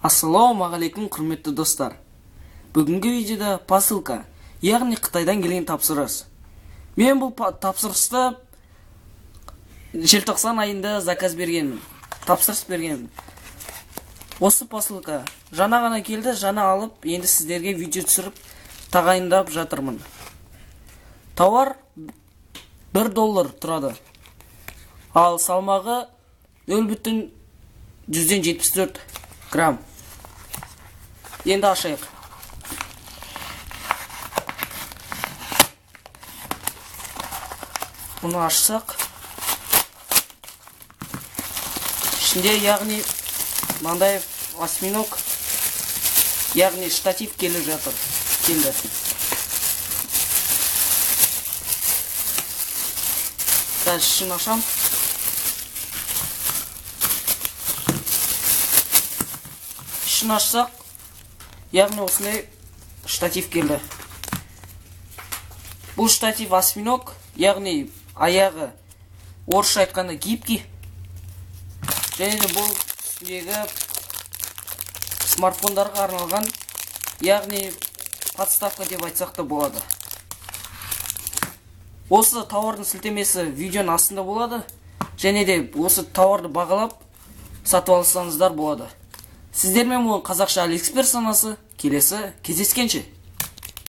Ассалаумағалейкум, құрметті достар. Бүгінгі видеода посылка, яғни Қытайдан келген тапсырыс. Мен бұл тапсырысты желтоқсан айында заказ бергенмін, тапсырыс бергенмін. Осы посылка жаңа ғана келді, жаңа алып, енді сіздерге видео түсіріп тағайындап жатырмын. Тауар $1 тұрады, ал салмағы 0,174 грамм. Енді ашайық. Бұны ашсақ, ішінде яғни мынандай осьминог, яғни штатив келіп жатыр. Келді. Қазір ішін ашам. Ішін ашсақ, яғни осындай штатив келді. Бұл штатив осьминог, яғни аяғы орысша айтқанда гибкий. Және де бұл үстіндегі смартфондарға арналған, яғни подставка деп айтсақ та болады. Осы тауардың сілтемесі видеоның астында болады. Және де осы тауарды бағалап сатып алсаңыздар болады. Сіздермен бұл қазақша Алиэкспресс санасы. Келесі кездескенше.